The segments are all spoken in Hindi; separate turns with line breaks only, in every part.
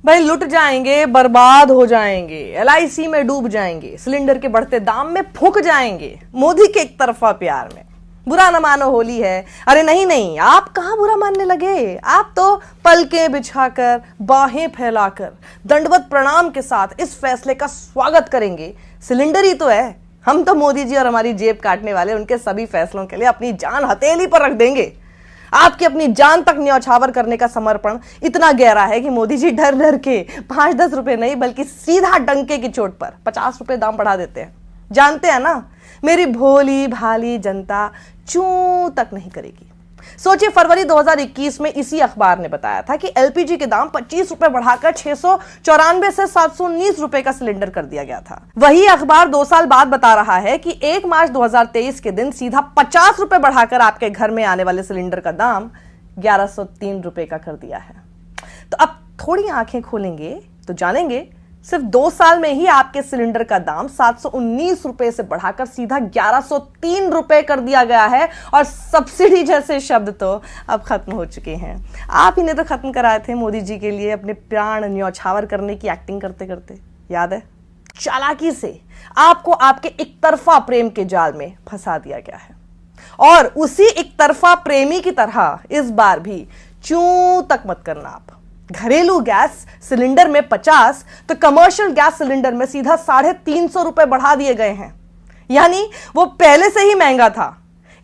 भाई लुट जाएंगे, बर्बाद हो जाएंगे, एलआईसी में डूब जाएंगे, सिलेंडर के बढ़ते दाम में फूंक जाएंगे मोदी के एक तरफा प्यार में। बुरा न मानो होली है। अरे नहीं नहीं, आप कहां बुरा मानने लगे। आप तो पलकें बिछाकर, बाहें फैलाकर, दंडवत प्रणाम के साथ इस फैसले का स्वागत करेंगे। सिलेंडर ही तो है। हम तो मोदी जी और हमारी जेब काटने वाले उनके सभी फैसलों के लिए अपनी जान हथेली पर रख देंगे। आपकी अपनी जान तक न्यौछावर करने का समर्पण इतना गहरा है कि मोदी जी डर डर के 5-10 रुपए नहीं बल्कि सीधा डंके की चोट पर 50 रुपए दाम बढ़ा देते हैं। जानते हैं ना, मेरी भोली भाली जनता चूं तक नहीं करेगी। सोचिए, फरवरी 2021 में इसी अखबार ने बताया था कि एलपीजी के दाम 25 रुपए बढ़ाकर 694 से 719 रुपए का सिलेंडर कर दिया गया था। वही अखबार 2 साल बाद बता रहा है कि 1 मार्च 2023 के दिन सीधा 50 रुपए बढ़ाकर आपके घर में आने वाले सिलेंडर का दाम 1103 रुपए का कर दिया है। तो अब थोड़ी आंखें खोलेंगे तो जानेंगे, सिर्फ 2 साल में ही आपके सिलेंडर का दाम 719 रुपए से बढ़ाकर सीधा 1103 रुपए कर दिया गया है। और सब्सिडी जैसे शब्द तो अब खत्म हो चुके हैं। आप ही ने तो खत्म कराए थे मोदी जी के लिए अपने प्राण न्यौछावर करने की एक्टिंग करते करते, याद है। चालाकी से आपको आपके एक तरफा प्रेम के जाल में फंसा दिया गया है। और उसी एक तरफा प्रेमी की तरह इस बार भी चूं तक मत करना। आप घरेलू गैस सिलेंडर में 50 तो कमर्शियल गैस सिलेंडर में सीधा 350 रुपए बढ़ा दिए गए हैं। यानी वो पहले से ही महंगा था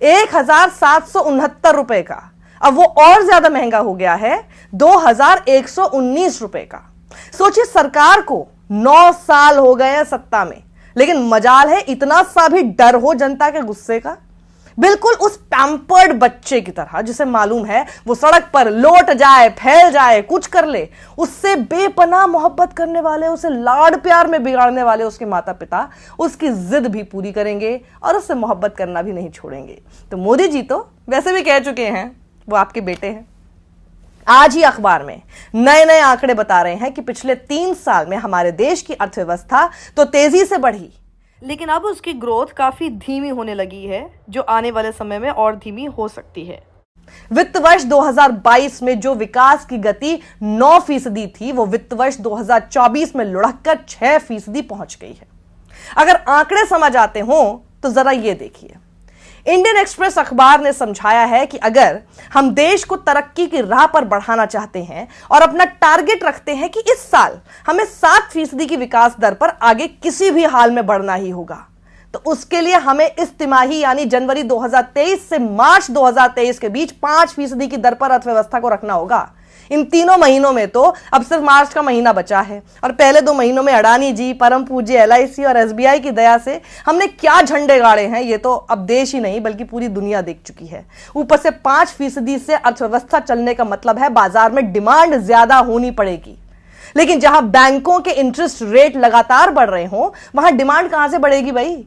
1769 रुपए का, अब वो और ज्यादा महंगा हो गया है 2119 रुपए का। सोचिए, सरकार को 9 साल हो गए हैं सत्ता में, लेकिन मजाल है इतना सा भी डर हो जनता के गुस्से का। बिल्कुल उस पैम्पर्ड बच्चे की तरह जिसे मालूम है वो सड़क पर लौट जाए, फैल जाए, कुछ कर ले, उससे बेपनाह मोहब्बत करने वाले, उसे लाड प्यार में बिगाड़ने वाले उसके माता पिता उसकी जिद भी पूरी करेंगे और उससे मोहब्बत करना भी नहीं छोड़ेंगे। तो मोदी जी तो वैसे भी कह चुके हैं वो आपके बेटे हैं। आज ही अखबार में नए नए आंकड़े बता रहे हैं कि पिछले 3 साल में हमारे देश की अर्थव्यवस्था तो तेजी से बढ़ी, लेकिन अब उसकी ग्रोथ काफी धीमी होने लगी है, जो आने वाले समय में और धीमी हो सकती है। वित्त वर्ष 2022 में जो विकास की गति 9% थी, वो वित्त वर्ष 2024 में लुढ़ककर 6% पहुंच गई है। अगर आंकड़े समझ आते हो तो जरा ये देखिए। इंडियन एक्सप्रेस अखबार ने समझाया है कि अगर हम देश को तरक्की की राह पर बढ़ाना चाहते हैं और अपना टारगेट रखते हैं कि इस साल हमें 7% की विकास दर पर आगे किसी भी हाल में बढ़ना ही होगा, तो उसके लिए हमें इस तिमाही यानी जनवरी 2023 से मार्च 2023 के बीच 5% की दर पर अर्थव्यवस्था को रखना होगा। इन 3 महीनों में तो अब सिर्फ मार्च का महीना बचा है और पहले 2 महीनों में अडानी जी, परम पूज्य एलआईसी और एसबीआई की दया से हमने क्या झंडे गाड़े हैं ये तो अब देश ही नहीं बल्कि पूरी दुनिया देख चुकी है। ऊपर से 5% से अर्थव्यवस्था चलने का मतलब है बाजार में डिमांड ज्यादा होनी पड़ेगी। लेकिन जहां बैंकों के इंटरेस्ट रेट लगातार बढ़ रहे हो वहां डिमांड कहां से बढ़ेगी भाई।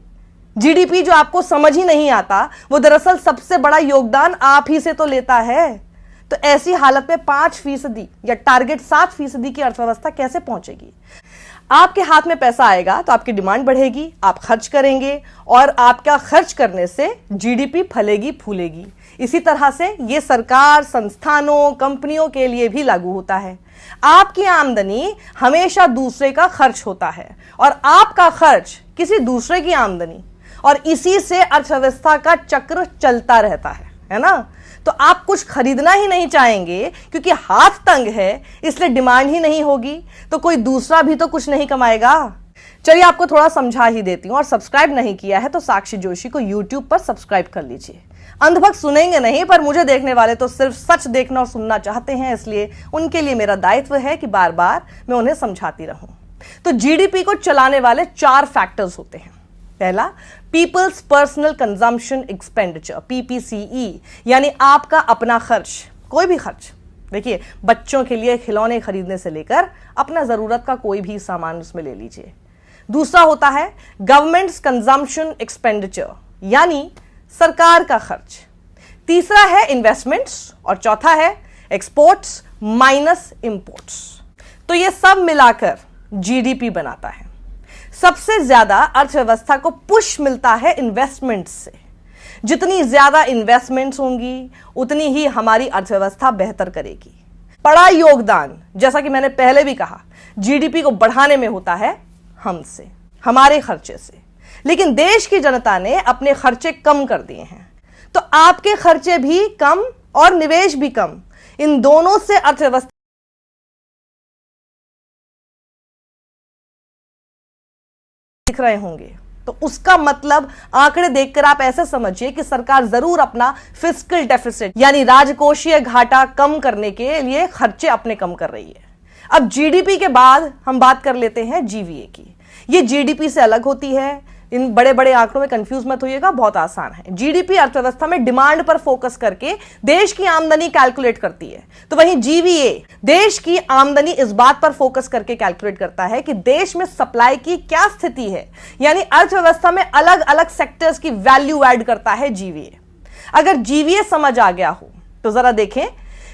जीडीपी जो आपको समझ ही नहीं आता वो दरअसल सबसे बड़ा योगदान आप ही से तो लेता है। तो ऐसी हालत में 5% या टारगेट 7% की अर्थव्यवस्था कैसे पहुंचेगी। आपके हाथ में पैसा आएगा तो आपकी डिमांड बढ़ेगी, आप खर्च करेंगे और आपका खर्च करने से जीडीपी फलेगी फूलेगी। इसी तरह से ये सरकार, संस्थानों, कंपनियों के लिए भी लागू होता है। आपकी आमदनी हमेशा दूसरे का खर्च होता है और आपका खर्च किसी दूसरे की आमदनी, और इसी से अर्थव्यवस्था का चक्र चलता रहता है ना। तो आप कुछ खरीदना ही नहीं चाहेंगे क्योंकि हाथ तंग है, इसलिए डिमांड ही नहीं होगी, तो कोई दूसरा भी तो कुछ नहीं कमाएगा। चलिए आपको थोड़ा समझा ही देती हूं, और सब्सक्राइब नहीं किया है तो साक्षी जोशी को यूट्यूब पर सब्सक्राइब कर लीजिए। अंधभक्त सुनेंगे नहीं, पर मुझे देखने वाले तो सिर्फ सच देखना और सुनना चाहते हैं, इसलिए उनके लिए मेरा दायित्व है कि बार बार मैं उन्हें समझाती रहूं। तो जीडीपी को चलाने वाले 4 फैक्टर्स होते हैं। पहला, पीपल्स पर्सनल कंजम्पशन एक्सपेंडिचर, पीपीसीई, यानी आपका अपना खर्च, कोई भी खर्च। देखिए, बच्चों के लिए खिलौने खरीदने से लेकर अपना जरूरत का कोई भी सामान उसमें ले लीजिए। दूसरा होता है गवर्नमेंट्स कंजम्पशन एक्सपेंडिचर, यानी सरकार का खर्च। तीसरा है इन्वेस्टमेंट्स और चौथा है एक्सपोर्ट्स माइनस इंपोर्ट्स। तो ये सब मिलाकर जीडीपी बनाता है। सबसे ज्यादा अर्थव्यवस्था को पुश मिलता है इन्वेस्टमेंट्स से। जितनी ज्यादा इन्वेस्टमेंट्स होंगी उतनी ही हमारी अर्थव्यवस्था बेहतर करेगी। बड़ा योगदान, जैसा कि मैंने पहले भी कहा, जीडीपी को बढ़ाने में होता है हमसे, हमारे खर्चे से। लेकिन देश की जनता ने अपने खर्चे कम कर दिए हैं, तो आपके खर्चे भी कम और निवेश भी कम, इन दोनों से अर्थव्यवस्था दिख रहे होंगे। तो उसका मतलब आंकड़े देखकर आप ऐसे समझिए कि सरकार जरूर अपना फिस्कल डेफिसिट यानी राजकोषीय घाटा कम करने के लिए खर्चे अपने कम कर रही है। अब जीडीपी के बाद हम बात कर लेते हैं जीवीए की। ये जीडीपी से अलग होती है, इन बड़े बड़े आंकड़ों में कंफ्यूज मत होइएगा, बहुत आसान है। जीडीपी अर्थव्यवस्था में डिमांड पर फोकस करके देश की आमदनी कैलकुलेट करती है, तो वहीं जीवीए देश की आमदनी इस बात पर फोकस करके कैलकुलेट करता है कि देश में सप्लाई की क्या स्थिति है, यानी अर्थव्यवस्था में अलग अलग सेक्टर्स की वैल्यू ऐड करता है जीवीए। अगर जीवीए समझ आ गया हो तो जरा देखें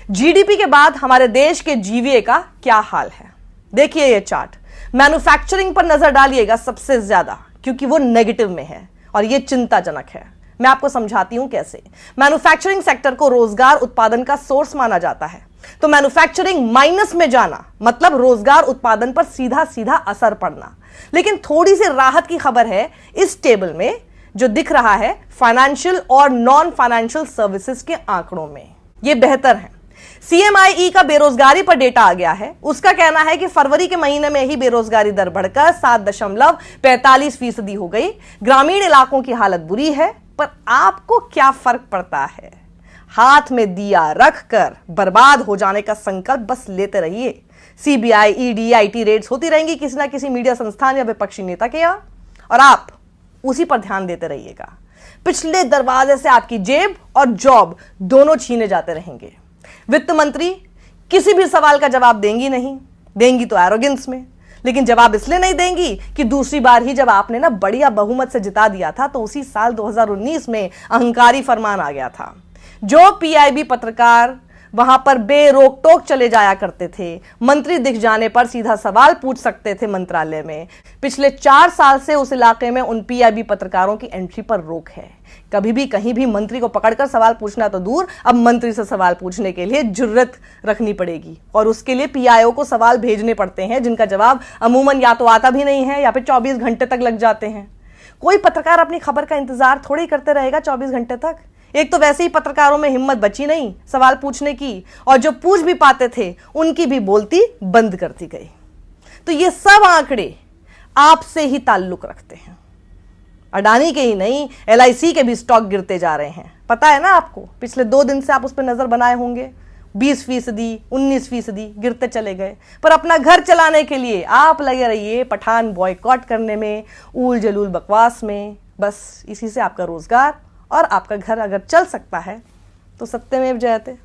जीडीपी के बाद हमारे देश के जीवीए का क्या हाल है। देखिए ये चार्ट, मैन्युफैक्चरिंग पर नजर डालिएगा सबसे ज्यादा, क्योंकि वो नेगेटिव में है और ये चिंताजनक है। मैं आपको समझाती हूं कैसे। मैन्युफैक्चरिंग सेक्टर को रोजगार उत्पादन का सोर्स माना जाता है, तो मैन्युफैक्चरिंग माइनस में जाना मतलब रोजगार उत्पादन पर सीधा सीधा असर पड़ना। लेकिन थोड़ी सी राहत की खबर है इस टेबल में जो दिख रहा है फाइनेंशियल और नॉन फाइनेंशियल सर्विसेज के आंकड़ों में, ये बेहतर है। सीएमआईई का बेरोजगारी पर डेटा आ गया है। उसका कहना है कि फरवरी के महीने में ही बेरोजगारी दर बढ़कर 7.45% हो गई। ग्रामीण इलाकों की हालत बुरी है, पर आपको क्या फर्क पड़ता है? हाथ में दिया रखकर बर्बाद हो जाने का संकल्प बस लेते रहिए। सीबीआई, ईडी, आईटी रेड्स होती रहेंगी किसी ना किसी मीडिया संस्थान या विपक्षी नेता के यहां, और आप उसी पर ध्यान देते रहिएगा। पिछले दरवाजे से आपकी जेब और जॉब दोनों छीने जाते रहेंगे। वित्त मंत्री किसी भी सवाल का जवाब देंगी नहीं, देंगी तो एरोगेंस में, लेकिन जवाब इसलिए नहीं देंगी कि दूसरी बार ही जब आपने ना बढ़िया बहुमत से जिता दिया था तो उसी साल 2019 में अहंकारी फरमान आ गया था। जो पीआईबी पत्रकार वहां पर बेरोक टोक चले जाया करते थे, मंत्री दिख जाने पर सीधा सवाल पूछ सकते थे मंत्रालय में। पिछले 4 साल से उस इलाके में उन पीआईबी पत्रकारों की एंट्री पर रोक है। कभी भी कहीं भी मंत्री को पकड़कर सवाल पूछना तो दूर, अब मंत्री से सवाल पूछने के लिए जुर्रत रखनी पड़ेगी, और उसके लिए पीआईओ को सवाल भेजने पड़ते हैं जिनका जवाब अमूमन या तो आता भी नहीं है या फिर 24 घंटे तक लग जाते हैं। कोई पत्रकार अपनी खबर का इंतजार थोड़ी करते रहेगा 24 घंटे तक। एक तो वैसे ही पत्रकारों में हिम्मत बची नहीं सवाल पूछने की, और जो पूछ भी पाते थे उनकी भी बोलती बंद कर दी गई। तो ये सब आंकड़े आपसे ही ताल्लुक रखते हैं। अडानी के ही नहीं, एलआईसी के भी स्टॉक गिरते जा रहे हैं, पता है ना आपको। पिछले 2 दिन से आप उस पर नजर बनाए होंगे, 20%, 19% गिरते चले गए। पर अपना घर चलाने के लिए आप लगे रहिए पठान बॉयकॉट करने में, ऊल जलूल बकवास में। बस इसी से आपका रोजगार और आपका घर अगर चल सकता है तो सत्यमेव जयते।